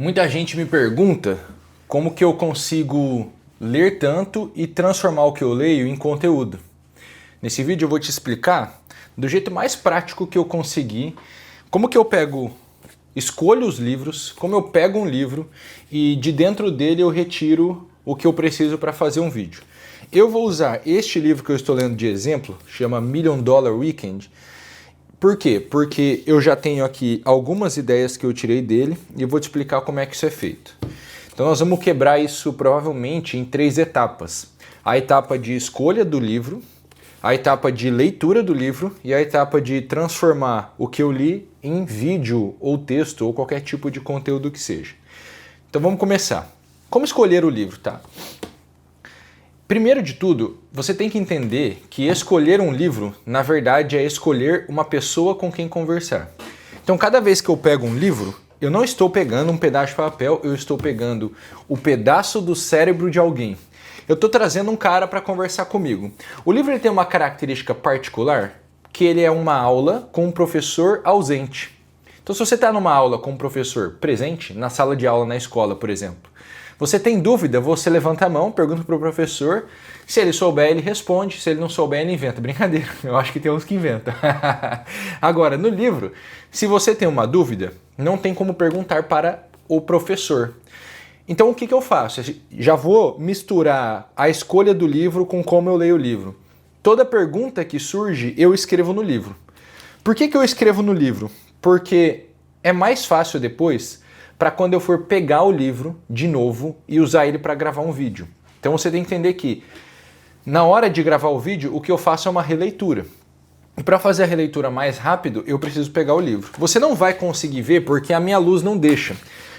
Muita gente me pergunta como que eu consigo ler tanto e transformar o que eu leio em conteúdo. Nesse vídeo eu vou te explicar do jeito mais prático que eu consegui, como que eu escolho os livros, como eu pego um livro e de dentro dele eu retiro o que eu preciso para fazer um vídeo. Eu vou usar este livro que eu estou lendo de exemplo, chama Million Dollar Weekend. Por quê? Porque eu já tenho aqui algumas ideias que eu tirei dele e eu vou te explicar como é que isso é feito. Então nós vamos quebrar isso provavelmente em 3 etapas. A etapa de escolha do livro, a etapa de leitura do livro e a etapa de transformar o que eu li em vídeo ou texto ou qualquer tipo de conteúdo que seja. Então vamos começar. Como escolher o livro, tá? Primeiro de tudo, você tem que entender que escolher um livro, na verdade, é escolher uma pessoa com quem conversar. Então, cada vez que eu pego um livro, eu não estou pegando um pedaço de papel, eu estou pegando o pedaço do cérebro de alguém. Eu estou trazendo um cara para conversar comigo. O livro ele tem uma característica particular, que ele é uma aula com um professor ausente. Então, se você está numa aula com um professor presente, na sala de aula na escola, por exemplo, você tem dúvida, você levanta a mão, pergunta para o professor, se ele souber, ele responde, se ele não souber, ele inventa. Brincadeira, eu acho que tem uns que inventam. Agora, no livro, se você tem uma dúvida, não tem como perguntar para o professor. Então, o que eu faço? Já vou misturar a escolha do livro com como eu leio o livro. Toda pergunta que surge, eu escrevo no livro. Por que eu escrevo no livro? Porque é mais fácil depois para quando eu for pegar o livro de novo e usar ele para gravar um vídeo. Então você tem que entender que na hora de gravar o vídeo, o que eu faço é uma releitura. E para fazer a releitura mais rápido, eu preciso pegar o livro. Você não vai conseguir ver porque a minha luz não deixa.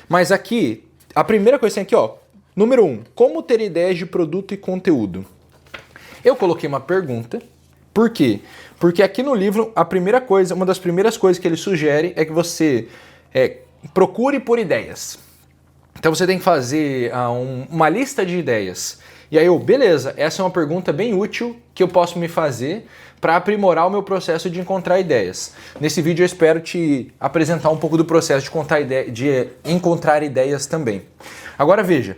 Mas aqui, a primeira coisa tem aqui, ó, número 1, como ter ideias de produto e conteúdo. Eu coloquei uma pergunta. Por quê? Porque aqui no livro, uma das primeiras coisas que ele sugere é que você procure por ideias. Então você tem que fazer uma lista de ideias. E aí beleza, essa é uma pergunta bem útil que eu posso me fazer para aprimorar o meu processo de encontrar ideias. Nesse vídeo eu espero te apresentar um pouco do processo de encontrar ideias também. Agora veja,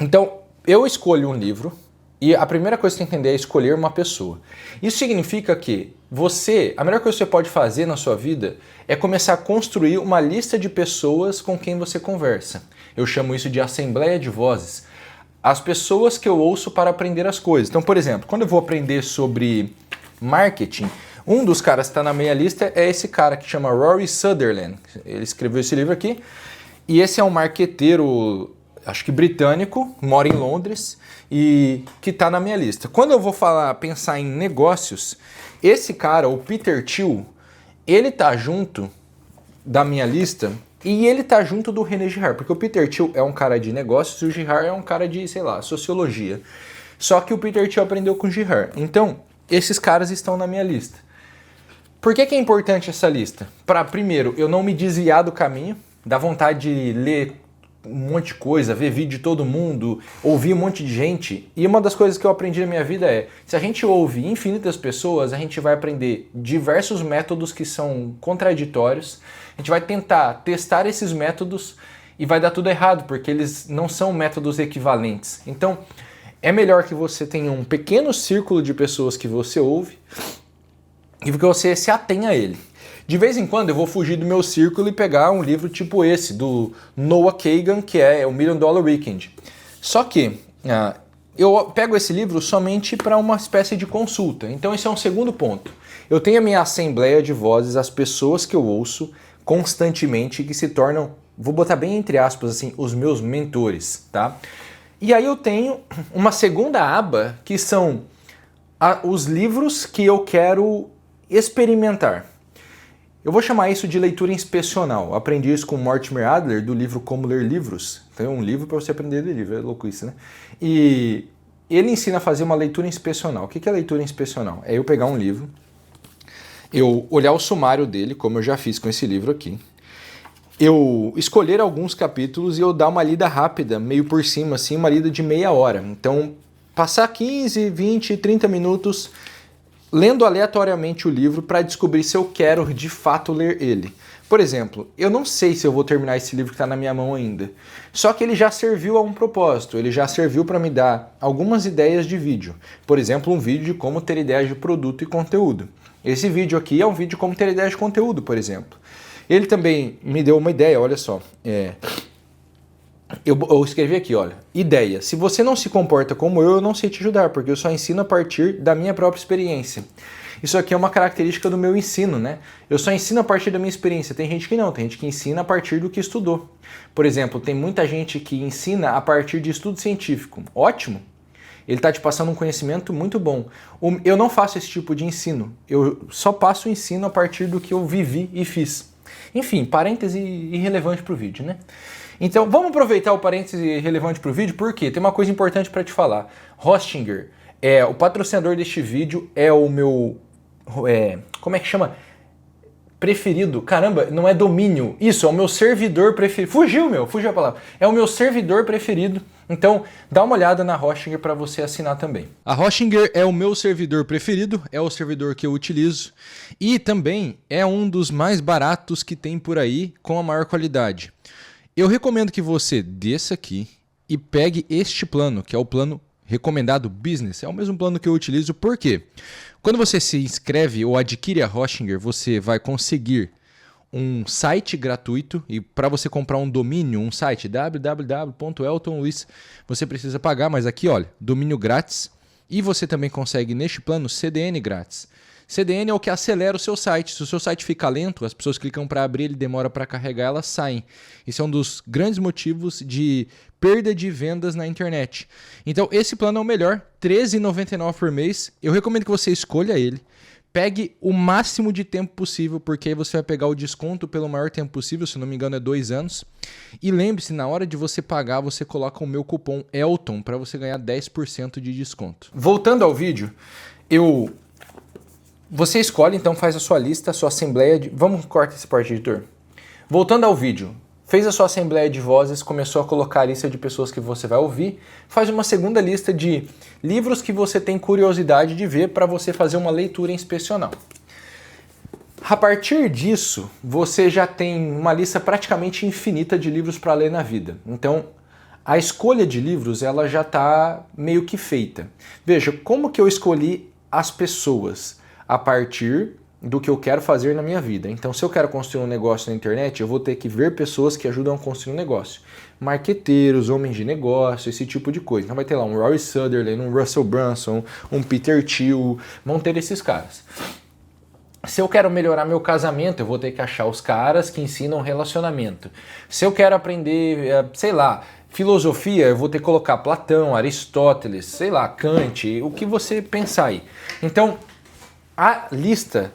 então eu escolho um livro e a primeira coisa que você tem que entender é escolher uma pessoa. Isso significa que a melhor coisa que você pode fazer na sua vida é começar a construir uma lista de pessoas com quem você conversa. Eu chamo isso de assembleia de vozes. As pessoas que eu ouço para aprender as coisas. Então, por exemplo, quando eu vou aprender sobre marketing, um dos caras que está na minha lista é esse cara que chama Rory Sutherland. Ele escreveu esse livro aqui. E esse é um marqueteiro, acho que britânico, mora em Londres e que está na minha lista. Quando eu vou pensar em negócios, esse cara, o Peter Thiel, ele tá junto da minha lista e ele tá junto do René Girard, porque o Peter Thiel é um cara de negócios e o Girard é um cara de, sei lá, sociologia. Só que o Peter Thiel aprendeu com o Girard. Então, esses caras estão na minha lista. Por que é importante essa lista? Para, primeiro, eu não me desviar do caminho, dar vontade de ler um monte de coisa, ver vídeo de todo mundo, ouvir um monte de gente. E uma das coisas que eu aprendi na minha vida é, se a gente ouve infinitas pessoas, a gente vai aprender diversos métodos que são contraditórios, a gente vai tentar testar esses métodos e vai dar tudo errado, porque eles não são métodos equivalentes. Então, é melhor que você tenha um pequeno círculo de pessoas que você ouve e que você se atenha a ele. De vez em quando eu vou fugir do meu círculo e pegar um livro tipo esse, do Noah Kagan, que é o Million Dollar Weekend. Só que eu pego esse livro somente para uma espécie de consulta. Então esse é um segundo ponto. Eu tenho a minha assembleia de vozes, as pessoas que eu ouço constantemente que se tornam, vou botar bem entre aspas assim, os meus mentores, tá? E aí eu tenho uma segunda aba que são os livros que eu quero experimentar. Eu vou chamar isso de leitura inspecional. Aprendi isso com Mortimer Adler, do livro Como Ler Livros. Então é um livro para você aprender a ler livro, é louco isso, né? E ele ensina a fazer uma leitura inspecional. O que é leitura inspecional? É eu pegar um livro, eu olhar o sumário dele, como eu já fiz com esse livro aqui, eu escolher alguns capítulos e eu dar uma lida rápida, meio por cima, assim, uma lida de meia hora. Então, passar 15, 20, 30 minutos lendo aleatoriamente o livro para descobrir se eu quero de fato ler ele. Por exemplo, eu não sei se eu vou terminar esse livro que está na minha mão ainda, só que ele já serviu a um propósito, ele já serviu para me dar algumas ideias de vídeo. Por exemplo, um vídeo de como ter ideias de produto e conteúdo. Esse vídeo aqui é um vídeo de como ter ideias de conteúdo, por exemplo. Ele também me deu uma ideia, olha só. Eu escrevi aqui, olha, ideia. Se você não se comporta como eu não sei te ajudar, porque eu só ensino a partir da minha própria experiência. Isso aqui é uma característica do meu ensino, né? Eu só ensino a partir da minha experiência. Tem gente que não, tem gente que ensina a partir do que estudou. Por exemplo, tem muita gente que ensina a partir de estudo científico. Ótimo! Ele está te passando um conhecimento muito bom. Eu não faço esse tipo de ensino. Eu só passo o ensino a partir do que eu vivi e fiz. Enfim, parêntese irrelevante para o vídeo, né? Então, vamos aproveitar o parêntese relevante para o vídeo, porque tem uma coisa importante para te falar. Hostinger, o patrocinador deste vídeo, é o meu... como é que chama? Preferido. Caramba, não é domínio. Isso, é o meu servidor preferido. Fugiu a palavra. É o meu servidor preferido. Então, dá uma olhada na Hostinger para você assinar também. A Hostinger é o meu servidor preferido, é o servidor que eu utilizo e também é um dos mais baratos que tem por aí com a maior qualidade. Eu recomendo que você desça aqui e pegue este plano, que é o plano recomendado Business. É o mesmo plano que eu utilizo, por quê? Quando você se inscreve ou adquire a Hostinger, você vai conseguir um site gratuito, e para você comprar um domínio, um site www.eltonluiz, você precisa pagar, mas aqui olha, domínio grátis, e você também consegue neste plano CDN grátis. CDN é o que acelera o seu site. Se o seu site fica lento, as pessoas clicam para abrir, ele demora para carregar, elas saem. Isso é um dos grandes motivos de perda de vendas na internet. Então esse plano é o melhor, R$ 13,99 por mês. Eu recomendo que você escolha ele. Pegue o máximo de tempo possível, porque aí você vai pegar o desconto pelo maior tempo possível, se não me engano é 2 anos. E lembre-se, na hora de você pagar, você coloca o meu cupom ELTON para você ganhar 10% de desconto. Voltando ao vídeo, você escolhe, então faz a sua lista, a sua assembleia de... Vamos cortar esse parte, editor. Voltando ao vídeo, fez a sua assembleia de vozes, começou a colocar a lista de pessoas que você vai ouvir, faz uma segunda lista de livros que você tem curiosidade de ver para você fazer uma leitura inspecional. A partir disso, você já tem uma lista praticamente infinita de livros para ler na vida. Então, a escolha de livros ela já está meio que feita. Veja, como que eu escolhi as pessoas? A partir do que eu quero fazer na minha vida. Então, se eu quero construir um negócio na internet, eu vou ter que ver pessoas que ajudam a construir um negócio. Marqueteiros, homens de negócio, esse tipo de coisa. Então vai ter lá um Rory Sutherland, um Russell Brunson, um Peter Thiel, vão ter esses caras. Se eu quero melhorar meu casamento, eu vou ter que achar os caras que ensinam relacionamento. Se eu quero aprender, sei lá, filosofia, eu vou ter que colocar Platão, Aristóteles, sei lá, Kant, o que você pensar aí. Então, a lista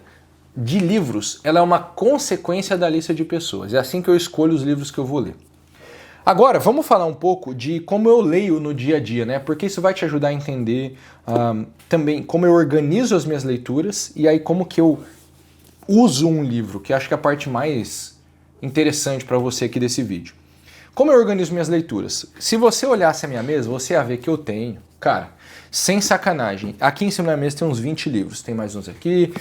de livros, ela é uma consequência da lista de pessoas. É assim que eu escolho os livros que eu vou ler. Agora, vamos falar um pouco de como eu leio no dia a dia, né? Porque isso vai te ajudar a entender também como eu organizo as minhas leituras e aí como que eu uso um livro, que acho que é a parte mais interessante para você aqui desse vídeo. Como eu organizo minhas leituras? Se você olhasse a minha mesa, você ia ver que eu tenho, cara, sem sacanagem, aqui em cima da mesa tem uns 20 livros, tem mais uns aqui.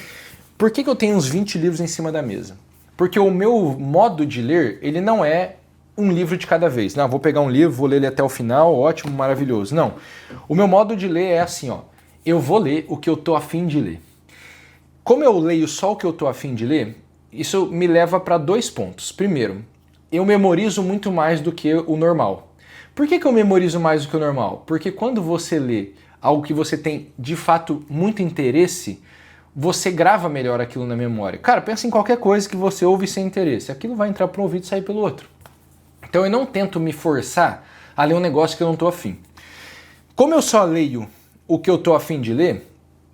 Por que eu tenho uns 20 livros em cima da mesa? Porque o meu modo de ler, ele não é um livro de cada vez. Não, vou pegar um livro, vou ler ele até o final, ótimo, maravilhoso. Não, o meu modo de ler é assim, ó, eu vou ler o que eu tô afim de ler. Como eu leio só o que eu tô afim de ler, isso me leva para 2 pontos. Primeiro, eu memorizo muito mais do que o normal. Por que eu memorizo mais do que o normal? Porque quando você lê algo que você tem de fato muito interesse, você grava melhor aquilo na memória. Cara, pensa em qualquer coisa que você ouve sem interesse. Aquilo vai entrar para um ouvido e sair pelo outro. Então eu não tento me forçar a ler um negócio que eu não estou afim. Como eu só leio o que eu estou afim de ler,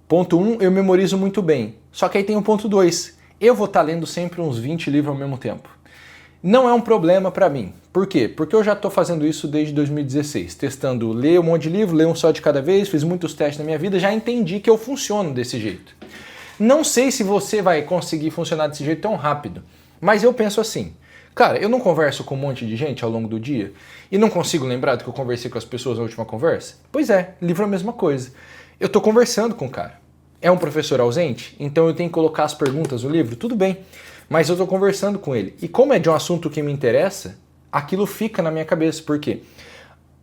ponto 1, eu memorizo muito bem. Só que aí tem o ponto 2. Eu vou estar lendo sempre uns 20 livros ao mesmo tempo. Não é um problema para mim. Por quê? Porque eu já estou fazendo isso desde 2016, testando ler um monte de livro, ler um só de cada vez, fiz muitos testes na minha vida, já entendi que eu funciono desse jeito. Não sei se você vai conseguir funcionar desse jeito tão rápido, mas eu penso assim, cara, eu não converso com um monte de gente ao longo do dia e não consigo lembrar do que eu conversei com as pessoas na última conversa? Pois é, livro é a mesma coisa. Eu estou conversando com o cara. É um professor ausente? Então eu tenho que colocar as perguntas no livro? Tudo bem. mas eu estou conversando com ele. E como é de um assunto que me interessa, aquilo fica na minha cabeça. Por quê?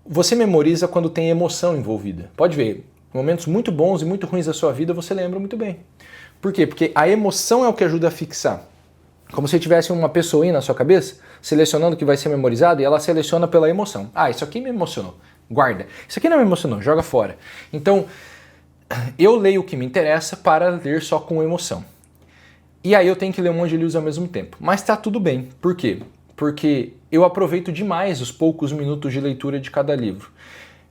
Você memoriza quando tem emoção envolvida. Pode ver, momentos muito bons e muito ruins da sua vida você lembra muito bem. Por quê? Porque a emoção é o que ajuda a fixar. Como se tivesse uma pessoinha na sua cabeça, selecionando o que vai ser memorizado, e ela seleciona pela emoção. Ah, isso aqui me emocionou. Guarda. Isso aqui não me emocionou, joga fora. Então, eu leio o que me interessa para ler só com emoção. E aí eu tenho que ler um monte de livros ao mesmo tempo. Mas tá tudo bem. Por quê? Porque eu aproveito demais os poucos minutos de leitura de cada livro.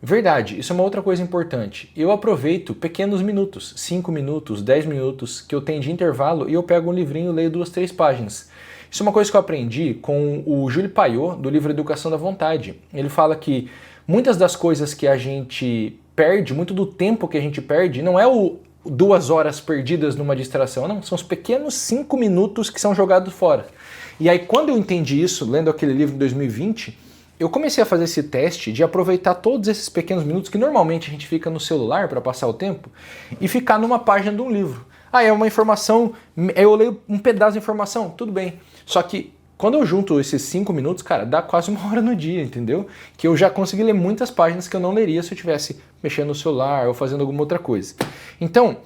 Verdade, isso é uma outra coisa importante. Eu aproveito pequenos minutos, 5 minutos, 10 minutos, que eu tenho de intervalo e eu pego um livrinho e leio 2, 3 páginas. Isso é uma coisa que eu aprendi com o Júlio Paiô, do livro Educação da Vontade. Ele fala que muitas das coisas que a gente perde, muito do tempo que a gente perde, não é o 2 horas perdidas numa distração, não, são os pequenos 5 minutos que são jogados fora. E aí quando eu entendi isso, lendo aquele livro em 2020, eu comecei a fazer esse teste de aproveitar todos esses pequenos minutos que normalmente a gente fica no celular para passar o tempo e ficar numa página de um livro. Ah, é uma informação, eu leio um pedaço de informação, tudo bem. Só que quando eu junto esses 5 minutos, cara, dá quase 1 hora no dia, entendeu? Que eu já consegui ler muitas páginas que eu não leria se eu estivesse mexendo no celular ou fazendo alguma outra coisa. Então,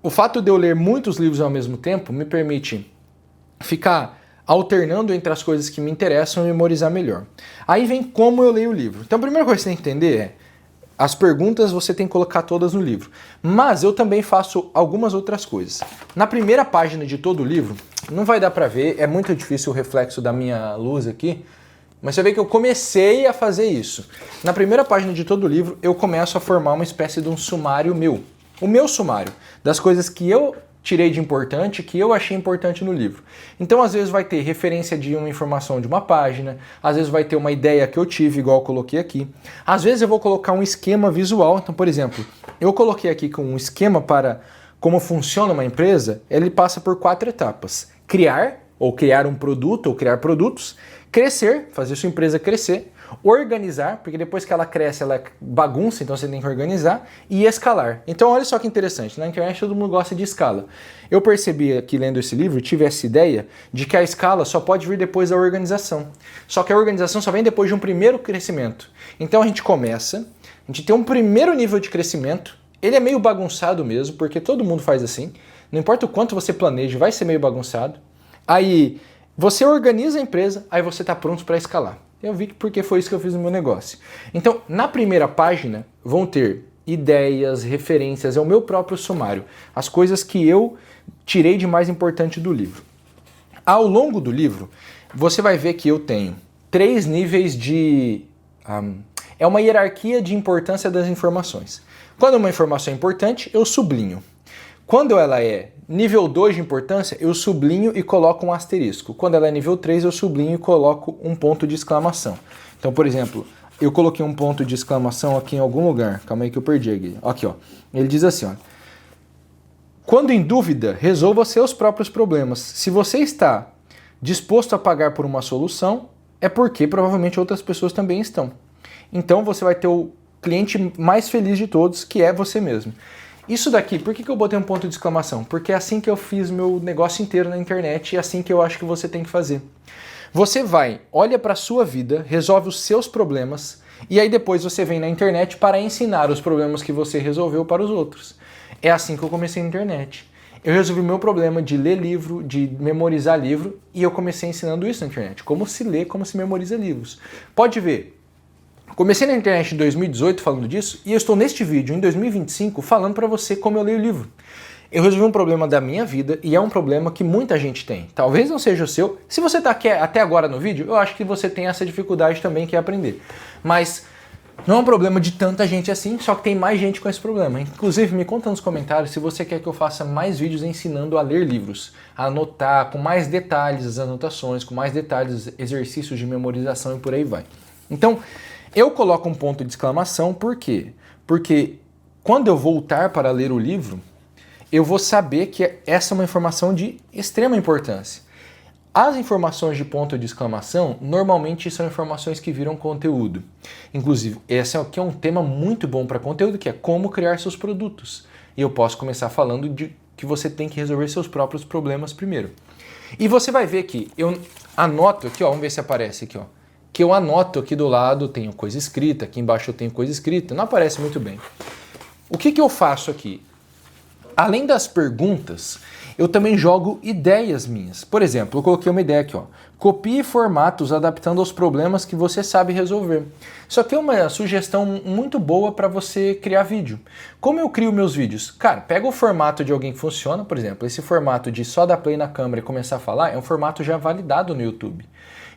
o fato de eu ler muitos livros ao mesmo tempo me permite ficar alternando entre as coisas que me interessam e memorizar melhor. Aí vem como eu leio o livro. Então a primeira coisa que você tem que entender é, as perguntas você tem que colocar todas no livro. Mas eu também faço algumas outras coisas. Na primeira página de todo o livro, não vai dar pra ver, é muito difícil o reflexo da minha luz aqui, mas você vê que eu comecei a fazer isso. Na primeira página de todo o livro, eu começo a formar uma espécie de um sumário meu. O meu sumário, das coisas que eu tirei de importante, que eu achei importante no livro. Então, às vezes vai ter referência de uma informação de uma página, às vezes vai ter uma ideia que eu tive, igual eu coloquei aqui. Às vezes eu vou colocar um esquema visual. Então, por exemplo, eu coloquei aqui com um esquema para como funciona uma empresa, ele passa por 4 etapas. Criar, ou criar um produto, ou criar produtos. Crescer, fazer sua empresa crescer. Organizar, porque depois que ela cresce, ela bagunça, então você tem que organizar, e escalar. Então olha só que interessante, na internet todo mundo gosta de escala. Eu percebi aqui lendo esse livro, tive essa ideia de que a escala só pode vir depois da organização. Só que a organização só vem depois de um primeiro crescimento. Então a gente começa, a gente tem um primeiro nível de crescimento, ele é meio bagunçado mesmo, porque todo mundo faz assim, não importa o quanto você planeja, vai ser meio bagunçado. Aí você organiza a empresa, aí você está pronto para escalar. Eu vi porque foi isso que eu fiz no meu negócio. Então, na primeira página vão ter ideias, referências, é o meu próprio sumário. As coisas que eu tirei de mais importante do livro. Ao longo do livro, você vai ver que eu tenho 3 níveis de... é uma hierarquia de importância das informações. Quando uma informação é importante, eu sublinho. Quando ela é nível 2 de importância, eu sublinho e coloco um asterisco. Quando ela é nível 3, eu sublinho e coloco um ponto de exclamação. Então, por exemplo, eu coloquei um ponto de exclamação aqui em algum lugar. Calma aí que eu perdi aqui. Aqui, ó. Ele diz assim, ó. Quando em dúvida, resolva seus próprios problemas. Se você está disposto a pagar por uma solução, é porque provavelmente outras pessoas também estão. Então, você vai ter o cliente mais feliz de todos, que é você mesmo. Isso daqui, por que eu botei um ponto de exclamação? Porque é assim que eu fiz meu negócio inteiro na internet e é assim que eu acho que você tem que fazer. Você vai, olha para a sua vida, resolve os seus problemas e aí depois você vem na internet para ensinar os problemas que você resolveu para os outros. É assim que eu comecei na internet. Eu resolvi o meu problema de ler livro, de memorizar livro e eu comecei ensinando isso na internet. Como se lê, como se memoriza livros. Pode ver. Comecei na internet em 2018 falando disso e eu estou neste vídeo em 2025 falando para você como eu leio o livro. Eu resolvi um problema da minha vida e é um problema que muita gente tem. Talvez não seja o seu. Se você está aqui até agora no vídeo, eu acho que você tem essa dificuldade também que é aprender. Mas não é um problema de tanta gente assim, só que tem mais gente com esse problema. Inclusive, me conta nos comentários se você quer que eu faça mais vídeos ensinando a ler livros, a anotar com mais detalhes as anotações, com mais detalhes exercícios de memorização e por aí vai. Então, eu coloco um ponto de exclamação, por quê? Porque quando eu voltar para ler o livro, eu vou saber que essa é uma informação de extrema importância. As informações de ponto de exclamação, normalmente são informações que viram conteúdo. Inclusive, esse aqui é um tema muito bom para conteúdo, que é como criar seus produtos. E eu posso começar falando de que você tem que resolver seus próprios problemas primeiro. E você vai ver que eu anoto aqui, ó, vamos ver se aparece aqui, ó. Que eu anoto aqui do lado, tenho coisa escrita, aqui embaixo eu tenho coisa escrita, não aparece muito bem. O que eu faço aqui? Além das perguntas, eu também jogo ideias minhas. Por exemplo, eu coloquei uma ideia aqui, ó. Copie formatos adaptando aos problemas que você sabe resolver. Isso aqui é uma sugestão muito boa para você criar vídeo. Como eu crio meus vídeos? Cara, pega o formato de alguém que funciona, por exemplo, esse formato de só dar play na câmera e começar a falar é um formato já validado no YouTube.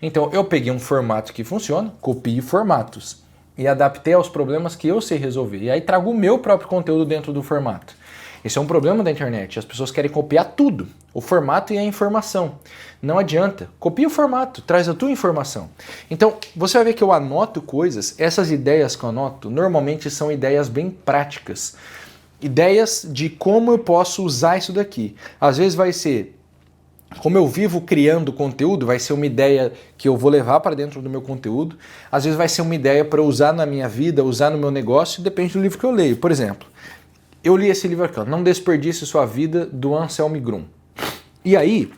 Então eu peguei um formato que funciona, copie formatos e adaptei aos problemas que eu sei resolver. E aí trago o meu próprio conteúdo dentro do formato. Esse é um problema da internet, as pessoas querem copiar tudo, o formato e a informação. Não adianta, copia o formato, traz a tua informação. Então, você vai ver que eu anoto coisas, essas ideias que eu anoto normalmente são ideias bem práticas. Ideias de como eu posso usar isso daqui. Às vezes vai ser, como eu vivo criando conteúdo, vai ser uma ideia que eu vou levar para dentro do meu conteúdo. Às vezes vai ser uma ideia para usar na minha vida, usar no meu negócio, depende do livro que eu leio. Por exemplo, eu li esse livro aqui, Não Desperdice Sua Vida, do Anselm Grun. E aí,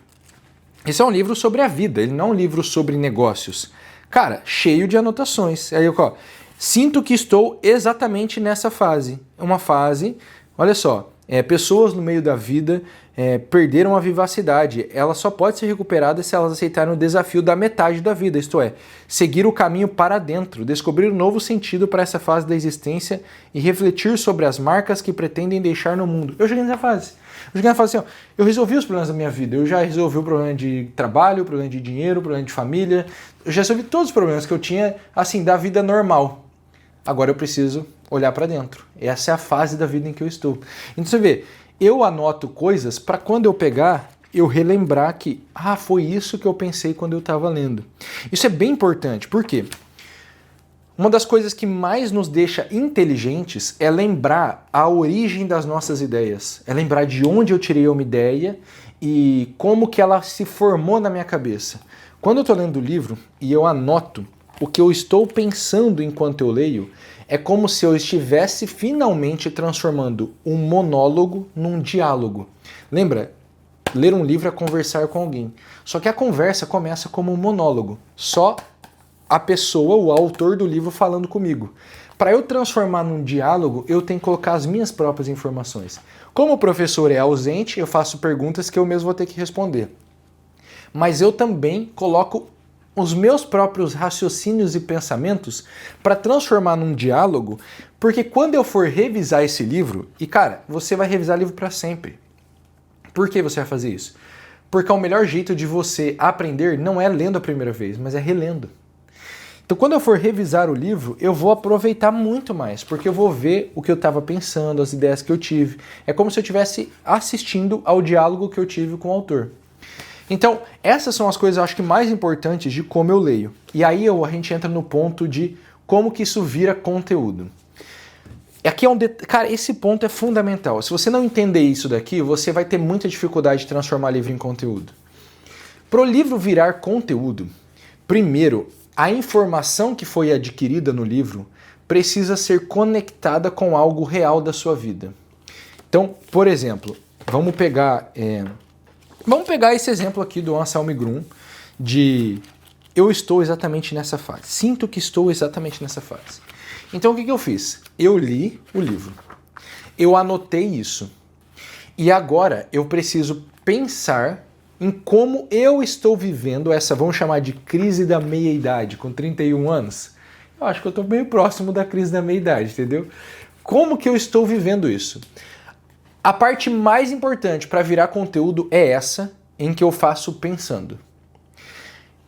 esse é um livro sobre a vida, ele não é um livro sobre negócios. Cara, cheio de anotações. Aí, ó, sinto que estou exatamente nessa fase. Uma fase, olha só, pessoas no meio da vida perderam a vivacidade. Ela só pode ser recuperada se elas aceitarem o desafio da metade da vida, isto é, seguir o caminho para dentro, descobrir um novo sentido para essa fase da existência e refletir sobre as marcas que pretendem deixar no mundo. Eu cheguei nessa fase. Eu cheguei nessa fase assim, ó, eu resolvi os problemas da minha vida, eu já resolvi o problema de trabalho, o problema de dinheiro, o problema de família, eu já resolvi todos os problemas que eu tinha, assim, da vida normal. Agora eu preciso olhar para dentro. Essa é a fase da vida em que eu estou. Então você vê, eu anoto coisas para quando eu pegar, eu relembrar que, foi isso que eu pensei quando eu estava lendo. Isso é bem importante, por quê? Uma das coisas que mais nos deixa inteligentes é lembrar a origem das nossas ideias. É lembrar de onde eu tirei uma ideia e como que ela se formou na minha cabeça. Quando eu estou lendo o livro e eu anoto o que eu estou pensando enquanto eu leio, é como se eu estivesse finalmente transformando um monólogo num diálogo. Lembra? Ler um livro é conversar com alguém. Só que a conversa começa como um monólogo. Só a pessoa, o autor do livro falando comigo. Para eu transformar num diálogo, eu tenho que colocar as minhas próprias informações. Como o professor é ausente, eu faço perguntas que eu mesmo vou ter que responder. Mas eu também coloco os meus próprios raciocínios e pensamentos para transformar num diálogo, porque quando eu for revisar esse livro, e cara, você vai revisar livro para sempre. Por que você vai fazer isso? Porque o melhor jeito de você aprender não é lendo a primeira vez, mas é relendo. Então quando eu for revisar o livro, eu vou aproveitar muito mais, porque eu vou ver o que eu estava pensando, as ideias que eu tive. É como se eu estivesse assistindo ao diálogo que eu tive com o autor. Então, essas são as coisas, eu acho que mais importantes de como eu leio. E aí a gente entra no ponto de como que isso vira conteúdo. Aqui Cara, esse ponto é fundamental. Se você não entender isso daqui, você vai ter muita dificuldade de transformar livro em conteúdo. Para o livro virar conteúdo, primeiro, a informação que foi adquirida no livro precisa ser conectada com algo real da sua vida. Então, por exemplo, vamos pegar esse exemplo aqui do Anselm Grun, de eu estou exatamente nessa fase. Sinto que estou exatamente nessa fase. Então o que eu fiz? Eu li o livro. Eu anotei isso. E agora eu preciso pensar em como eu estou vivendo essa, vamos chamar de crise da meia-idade, com 31 anos. Eu acho que eu estou bem próximo da crise da meia-idade, entendeu? Como que eu estou vivendo isso? A parte mais importante para virar conteúdo é essa, em que eu faço pensando.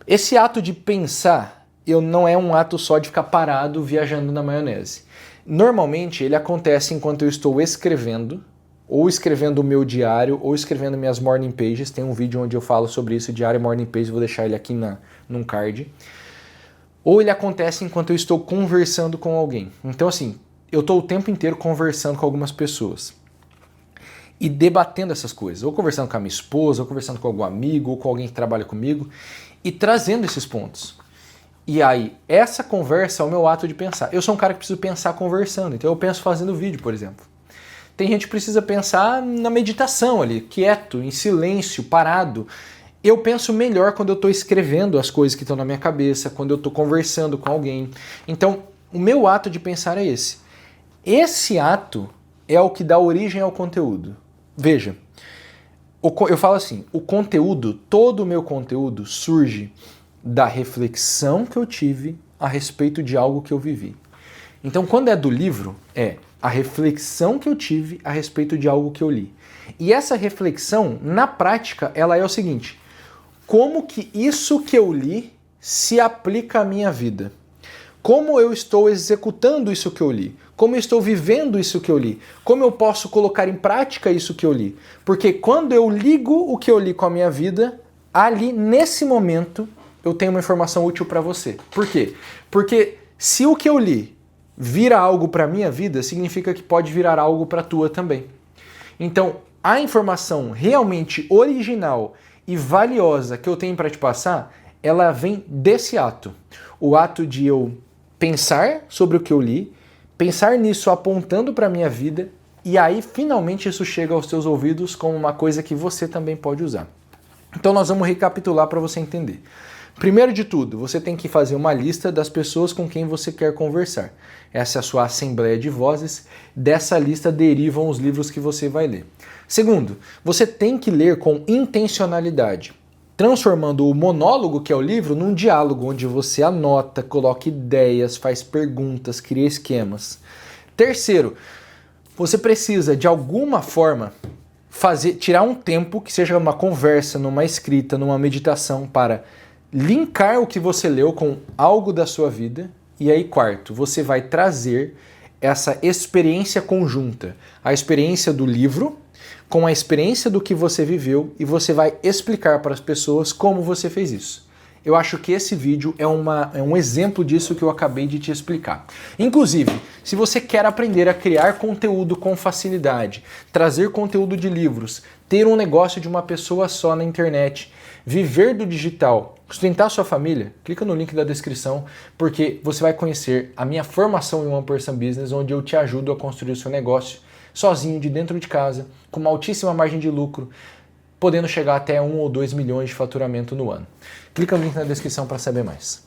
Esse ato de pensar, não é um ato só de ficar parado viajando na maionese. Normalmente ele acontece enquanto eu estou escrevendo, ou escrevendo o meu diário, ou escrevendo minhas morning pages. Tem um vídeo onde eu falo sobre isso, diário e morning page, vou deixar ele aqui num card. Ou ele acontece enquanto eu estou conversando com alguém. Então assim, eu estou o tempo inteiro conversando com algumas pessoas. E debatendo essas coisas, ou conversando com a minha esposa, ou conversando com algum amigo, ou com alguém que trabalha comigo, e trazendo esses pontos. E aí, essa conversa é o meu ato de pensar. Eu sou um cara que preciso pensar conversando, então eu penso fazendo vídeo, por exemplo. Tem gente que precisa pensar na meditação ali, quieto, em silêncio, parado. Eu penso melhor quando eu estou escrevendo as coisas que estão na minha cabeça, quando eu estou conversando com alguém. Então, o meu ato de pensar é esse. Esse ato é o que dá origem ao conteúdo. Veja, eu falo assim, o conteúdo, todo o meu conteúdo surge da reflexão que eu tive a respeito de algo que eu vivi. Então, quando é do livro, é a reflexão que eu tive a respeito de algo que eu li. E essa reflexão, na prática, ela é o seguinte: como que isso que eu li se aplica à minha vida? Como eu estou executando isso que eu li? Como eu estou vivendo isso que eu li? Como eu posso colocar em prática isso que eu li? Porque quando eu ligo o que eu li com a minha vida, ali, nesse momento, eu tenho uma informação útil para você. Por quê? Porque se o que eu li vira algo para a minha vida, significa que pode virar algo para a tua também. Então, a informação realmente original e valiosa que eu tenho para te passar, ela vem desse ato. O ato de eu pensar sobre o que eu li, pensar nisso apontando para a minha vida, e aí finalmente isso chega aos seus ouvidos como uma coisa que você também pode usar. Então nós vamos recapitular para você entender. Primeiro de tudo, você tem que fazer uma lista das pessoas com quem você quer conversar. Essa é a sua assembleia de vozes. Dessa lista derivam os livros que você vai ler. Segundo, você tem que ler com intencionalidade, transformando o monólogo, que é o livro, num diálogo onde você anota, coloca ideias, faz perguntas, cria esquemas. Terceiro, você precisa de alguma forma tirar um tempo, que seja numa conversa, numa escrita, numa meditação, para linkar o que você leu com algo da sua vida. E aí, quarto, você vai trazer essa experiência conjunta, a experiência do livro com a experiência do que você viveu, e você vai explicar para as pessoas como você fez isso. Eu acho que esse vídeo é um exemplo disso que eu acabei de te explicar. Inclusive, se você quer aprender a criar conteúdo com facilidade, trazer conteúdo de livros, ter um negócio de uma pessoa só na internet, viver do digital, sustentar sua família, clica no link da descrição, porque você vai conhecer a minha formação em One Person Business, onde eu te ajudo a construir o seu negócio sozinho, de dentro de casa, com uma altíssima margem de lucro, podendo chegar até 1 ou 2 milhões de faturamento no ano. Clica no link na descrição para saber mais.